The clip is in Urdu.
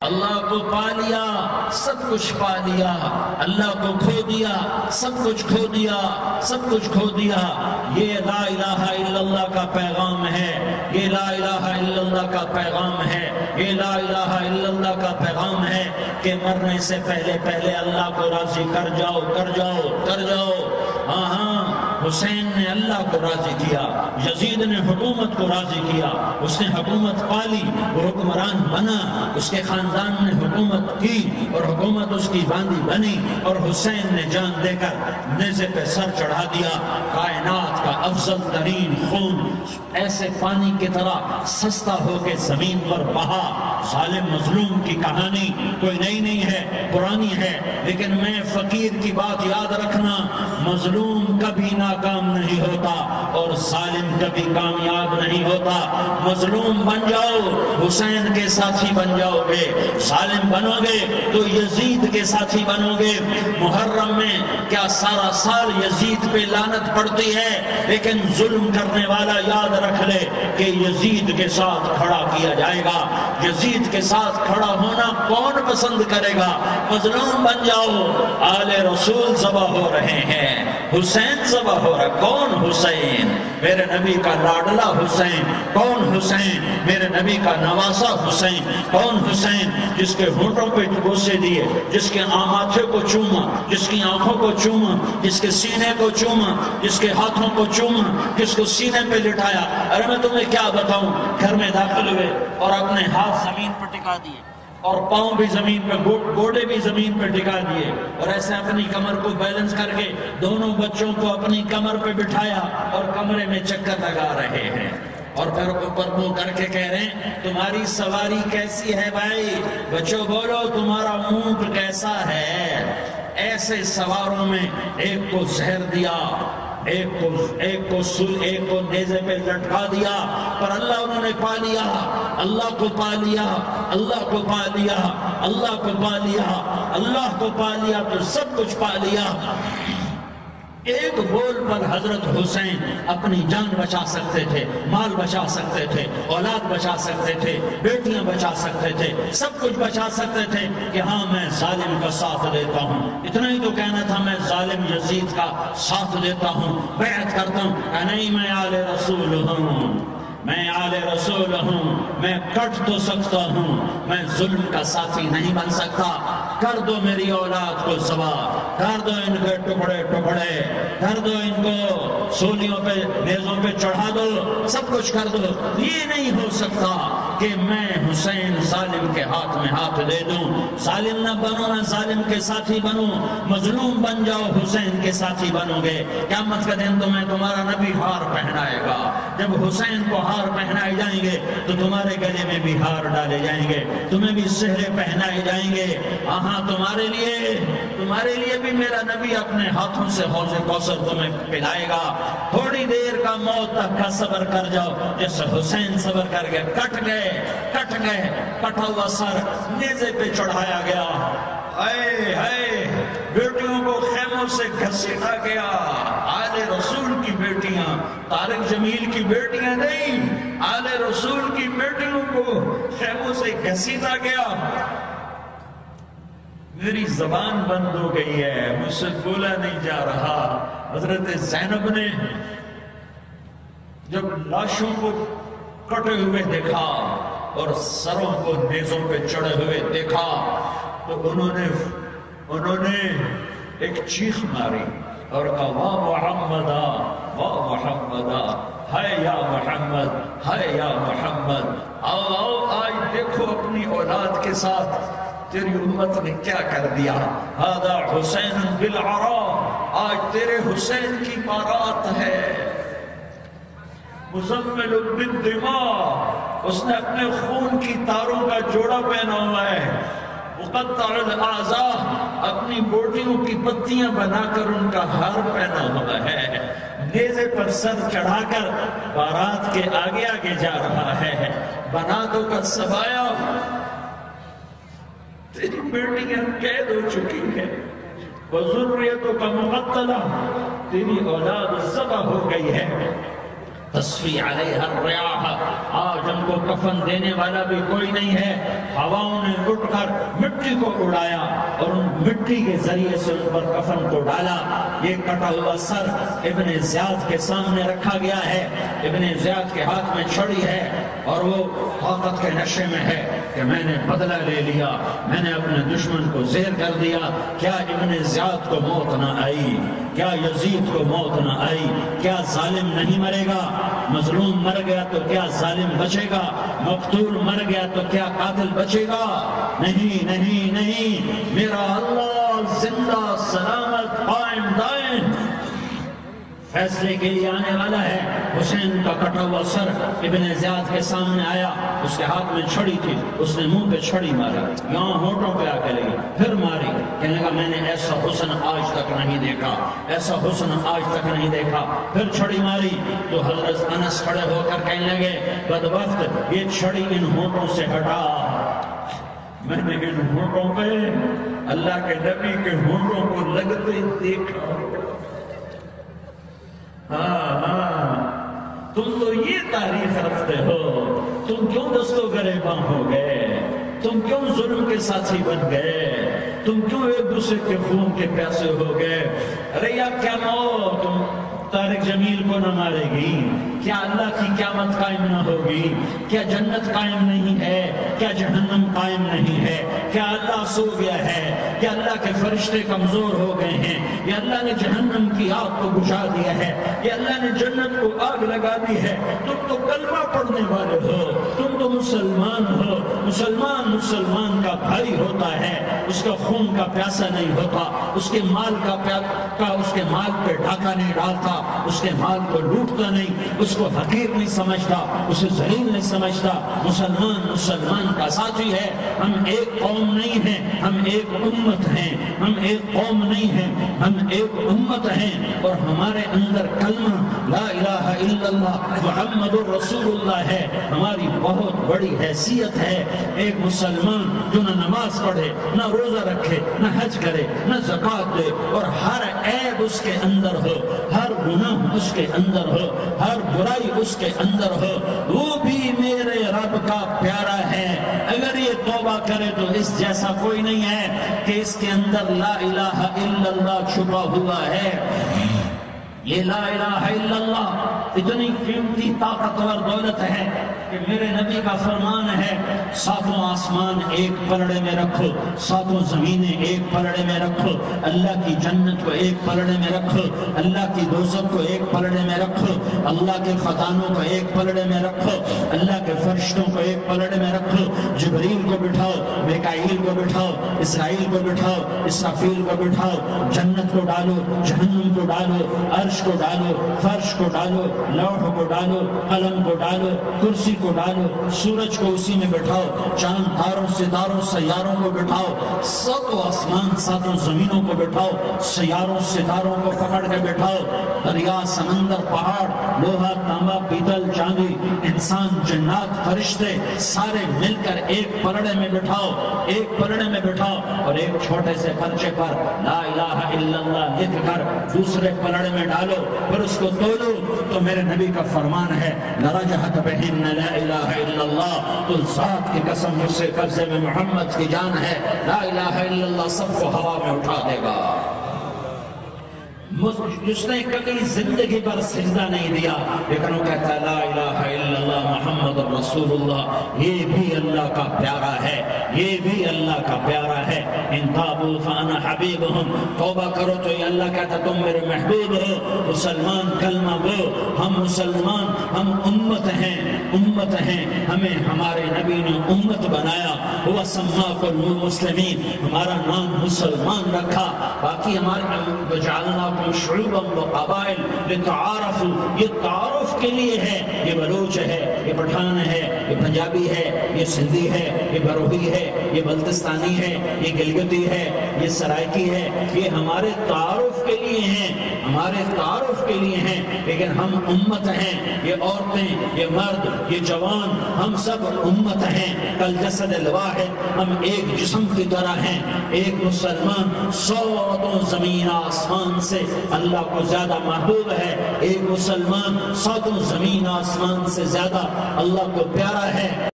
اللہ کو پا لیا سب کچھ پا لیا، اللہ کو کھو دیا سب کچھ کھو دیا، سب کچھ کھو دیا۔ یہ لا الہ الا اللہ کا پیغام ہے، یہ لا الہ الا اللہ کا پیغام ہے، یہ لا الہ الا اللہ کا پیغام ہے کہ مرنے سے پہلے پہلے اللہ کو راضی کر جاؤ، کر جاؤ، کر جاؤ۔ ہاں ہاں، حسین نے اللہ کو راضی کیا، یزید نے حکومت کو راضی کیا، اس نے حکومت پالی، وہ حکمران بنا، اس کے خاندان نے حکومت کی اور حکومت اس کی باندھی بنی، اور حسین نے جان دے کر نیزے پہ سر چڑھا دیا۔ کائنات کا افضل ترین خون ایسے پانی کی طرح سستا ہو کے زمین پر بہا۔ ظالم مظلوم کی کہانی کوئی نئی نہیں ہے، پرانی ہے، لیکن میں فقیر کی بات یاد رکھنا، مظلوم کبھی ناکام نہیں ہوتا اور ظالم کبھی کامیاب نہیں ہوتا۔ مظلوم بن جاؤ حسین کے ساتھی بن جاؤ گے، ظالم بنو گے تو یزید کے ساتھی بنو گے۔ محرم میں کیا سارا سال یزید پہ لعنت پڑتی ہے، لیکن ظلم کرنے والا یاد رکھ لے کہ یزید کے ساتھ کھڑا کیا جائے گا۔ یزید کے ساتھ کھڑا ہونا کون پسند کرے گا؟ مظلوم بن جاؤ۔ آل رسول ذبح ہو رہے ہیں، حسین ذبح ہو رہا۔ کون حسین؟ میرے نبی کا لاڈلا حسین۔ کون حسین؟ میرے نبی کا نواسا حسین۔ کون حسین؟ جس کے ہونٹوں پہ بوسے دیے، جس کے ماتھے کو چوما، جس کی آنکھوں کو چوما، جس کے سینے کو چوما، جس کے ہاتھوں کو چوما، جس کو سینے پہ لٹایا۔ ارے میں تمہیں کیا بتاؤں، گھر میں داخل ہوئے اور اپنے ہاتھ زمین پر ٹکا دیے اور پاؤں بھی زمین پہ، گوڑے بھی زمین پہ ٹکا دیے، اور ایسے اپنی کمر کو بیلنس کر کے دونوں بچوں کو اپنی کمر پہ بٹھایا اور کمرے میں چکر لگا رہے ہیں، اور پھر اوپر منہ کر کے کہہ رہے ہیں تمہاری سواری کیسی ہے بھائی؟ بچوں بولو تمہارا اونٹ کیسا ہے؟ ایسے سواروں میں ایک کو زہر دیا، ایک کو نیزے پہ لٹکا دیا، پر اللہ انہوں نے پا لیا، اللہ کو پا لیا، اللہ کو پا لیا، اللہ کو پا لیا، اللہ کو پا لیا تو سب کچھ پا لیا۔ ایک بول پر حضرت حسین اپنی جان بچا سکتے تھے، مال بچا سکتے تھے، اولاد بچا سکتے تھے، بیٹیاں بچا سکتے تھے، سب کچھ بچا سکتے تھے کہ ہاں میں ظالم کا ساتھ دیتا ہوں۔ اتنا ہی تو کہنا تھا، میں ظالم یزید کا ساتھ دیتا ہوں، بیعت کرتا ہوں۔ نہیں، میں آل رسول ہوں، میں آل رسول ہوں، میں کٹ تو سکتا ہوں، میں ظلم کا ساتھی نہیں بن سکتا۔ کر دو میری اولاد کو ذبح، کر دو ان کے ٹکڑے ٹکڑے، کر دو ان کو سولیوں پہ نیزوں پہ چڑھا دو، سب کچھ کر دو۔ یہ نہیں ہو سکتا کہ میں حسین ظالم کے ہاتھ میں ہاتھ دے دوں۔ ظالم نہ بنو، میں ظالم کے ساتھی بنوں، مظلوم بن جاؤ، حسین کے ساتھی بنو گے۔ قیامت کا دن تمہیں تمہارا نبی ہار پہنائے گا۔ جب حسین کو ہار پہنائے جائیں گے تو تمہارے گلے میں بھی ہار ڈالے جائیں گے، تمہیں بھی سہرے پہنائے جائیں گے۔ ہاں تمہارے لیے بھی میرا نبی اپنے ہاتھوں سے حوض کوثر تمہیں پلائے گا۔ تھوڑی دیر کا موت تک کا صبر کر جاؤ، جیسے حسین صبر کر گئے۔ کٹ گئے، کٹا ہوا سر نیزے پہ چڑھایا گیا۔ اے ہائے، بیٹیوں کو خیموں سے گھسیٹا گیا۔ آل رسول کی بیٹیاں، طارق جمیل کی بیٹیاں نہیں، آل رسول کی بیٹیوں کو خیموں سے گھسیٹا گیا۔ میری زبان بند ہو گئی ہے، مجھ سے بولا نہیں جا رہا۔ حضرت زینب نے جب لاشوں کو کٹے ہوئے دیکھا اور سروں کو نیزوں پہ چڑھے ہوئے دیکھا تو انہوں نے ایک چیخ ماری اور کہا واہ محمدہ، واہ محمدہ، ہائے یا محمد، ہائے یا محمد۔ آؤ آج دیکھو اپنی اولاد کے ساتھ تیری امت نے کیا کر دیا۔ ہذا حسین بالعراء، آج تیرے حسین کی بارات ہے۔ مزمل بالدماء، اس نے اپنے خون کی تاروں کا جوڑا پہنا ہوا ہے۔ مقطع الاعضاء، اپنی بوٹیوں کی پتیاں بنا کر ان کا ہار پہنا ہوا ہے۔ نیزے پر سر چڑھا کر بارات کے آگے آگے جا رہا ہے۔ بناتوں کا سبایا، تیری بیٹیاں قید ہو چکی ہے، وذریتک مقتلہ، تیری اولاد ذبح ہو گئی ہے۔ تصفی علیہ الریاح، آج ان کو کفن دینے والا بھی کوئی نہیں ہے۔ ہواؤں نے اٹھ کر مٹی کو اڑایا اور ان مٹی کے ذریعے سے ان پر کفن کو ڈالا۔ یہ کٹا ہوا سر ابن زیاد کے سامنے رکھا گیا ہے، ابن زیاد کے ہاتھ میں چھڑی ہے اور وہ طاقت کے نشے میں ہے کہ میں نے بدلہ لے لیا، میں نے اپنے دشمن کو زیر کر دیا۔ کیا ابن زیاد کو موت نہ آئی؟ کیا یزید کو موت نہ آئی؟ کیا ظالم نہیں مرے گا؟ مظلوم مر گیا تو کیا ظالم بچے گا؟ مقتول مر گیا تو کیا قاتل بچے گا؟ نہیں نہیں نہیں، میرا اللہ زندہ سلامت قائم دائم فیصلے کے لیے آنے والا ہے۔ حسین کا کٹا ہوا سر ابن زیاد کے سامنے آیا، اس کے ہاتھ میں چھڑی تھی، اس نے منہ پہ چھڑی مارا، یہاں ہونٹوں پہ آ کے لگی، پھر ماری، کہنے لگا میں نے ایسا حسن آج تک نہیں دیکھا، ایسا حسن آج تک نہیں دیکھا، پھر چھڑی ماری تو حضرت انس کھڑے ہو کر کہنے لگے بدبخت یہ چھڑی ان ہونٹوں سے ہٹا، میں نے ان ہونٹوں پہ اللہ کے نبی کے ہونٹوں کو لگتے دیکھا۔ تم تو یہ تعریف رکھتے ہو، تم کیوں دستوں گریباں ہو گئے؟ تم کیوں ظلم کے ساتھی بن گئے؟ تم کیوں ایک دوسرے کے خون کے پیاسے ہو گئے؟ ارے یا کیا موت تم طارق جمیل کو نہ مارے گی؟ کیا اللہ کی قیامت قائم نہ ہوگی؟ کیا جنت قائم نہیں ہے؟ کیا جہنم قائم نہیں ہے؟ کیا اللہ سو گیا ہے؟ کیا اللہ کے فرشتے کمزور ہو گئے ہیں؟ یا اللہ نے جہنم کی آگ کو بجھا دیا ہے؟ یا اللہ نے جنت کو آگ لگا دی ہے؟ تم تو کلمہ پڑھنے والے ہو، تم تو مسلمان ہو۔ مسلمان کا بھائی ہوتا ہے، اس کا خون کا پیاسا نہیں ہوتا، اس کے مال اس کے مال پہ ڈاکہ نہیں ڈالتا، اس کے مال کو لوٹتا نہیں، اس کو حقیر نہیں سمجھتا، اسے ذلیل نہیں سمجھتا۔ مسلمان کا ساتھی ہے۔ ہم ایک قوم نہیں ہیں، ہم ایک امت ہیں، ہم ایک قوم نہیں ہیں، ہم ایک امت ہیں، اور ہمارے اندر کلمہ لا الہ الا اللہ محمد رسول اللہ ہے، ہماری بہت بڑی حیثیت ہے۔ ایک مسلمان جو نہ نماز پڑھے، نہ روزہ رکھے، نہ حج کرے، نہ زکوٰۃ دے، اور ہر عیب اس کے اندر ہو، ہر گناہ اس کے اندر ہو، ہر برائی اس کے اندر ہو، وہ بھی میرے رب کا پیارا ہے۔ اگر یہ توبہ کرے تو اس جیسا کوئی نہیں ہے کہ اس کے اندر لا الہ الا اللہ چھپا ہوا ہے۔ یہ لا الہ الا اللہ اتنی قیمتی طاقتور دولت ہے کہ میرے نبی کا فرمان ہے ساتوں آسمان ایک پلڑے میں رکھو، ساتوں زمینیں ایک پلڑے میں رکھو، اللہ کی جنت کو ایک پلڑے میں رکھو، اللہ کی دوزخ کو ایک پلڑے میں رکھو، اللہ کے خزانوں کو ایک پلڑے میں رکھو، اللہ کے فرشتوں کو ایک پلڑے میں رکھو، جبریل کو بٹھاؤ، میکائیل کو بٹھاؤ، اسرائیل کو بٹھاؤ، اسرافیل کو بٹھاؤ، جنت کو ڈالو، جہنم کو ڈالو، عرش کو ڈالو، فرش کو ڈالو، لوح کو ڈالو، قلم کو ڈالو، کرسی کو ڈالو، سورج کو اسی میں بٹھاؤ، چاند تاروں ستاروں سیاروں کو بٹھاؤ، ساتوں آسمان ساتوں زمینوں کو بٹھاؤ، سیاروں ستاروں کو پکڑ کے بٹھاؤ، دریا سمندر پہاڑ لوہا تانبا پیتل چاندی انسان جنات فرشتے سارے مل کر ایک پلڑے میں بٹھاؤ، ایک پلڑے میں بٹھاؤ، اور ایک چھوٹے سے پرچے پر لا الہ الا اللہ لکھ کر دوسرے پلڑے میں ڈالو، پھر اس کو تولو تو میرے نبی کا فرمان ہے لرجحت بہن لا الہ الا اللہ، تو ذات کی قسم مجھ سے قبضے میں محمد کی جان ہے، لا الہ الا اللہ سب کو ہوا میں اٹھا دے گا۔ جس نے کبھی زندگی پر سجدہ نہیں دیا لیکن وہ کہتا ہے لا الہ الا اللہ محمد رسول اللہ، یہ بھی اللہ کا پیارا ہے، یہ بھی اللہ کا پیارا ہے۔ ان تابوا فانا حبیبہم، توبہ کرو تو یہ اللہ کہتا تم میرے محبوب ہو۔ مسلمان کلمہ گو، ہم مسلمان، ہم امت ہیں، امت ہیں، ہمیں ہمارے نبی نے امت بنایا، وہ سماکم المسلمین، ہمارا نام مسلمان رکھا، باقی ہمارے وجعلناکم شعوبا وقبائل لتعارفوا، یہ تعارف کے لیے ہے، یہ بلوچ ہے، یہ پٹھان ہے، یہ پنجابی ہے، یہ سندھی ہے، یہ بروہی ہے، یہ بلتستانی ہے، یہ گلگتی ہے، یہ سرائکی ہے، یہ ہمارے تعارف کے لیے ہیں، ہمارے تعارف کے لیے ہیں، لیکن ہم امت ہیں، یہ عورتیں، یہ مرد، یہ جوان، ہم سب امت ہیں، کل جسد الواحد واحد، ہم ایک جسم کی طرح ہیں۔ ایک مسلمان ساتوں زمین آسمان سے اللہ کو زیادہ محبوب ہے، ایک مسلمان ساتوں زمین آسمان سے زیادہ اللہ کو پیارا ہے۔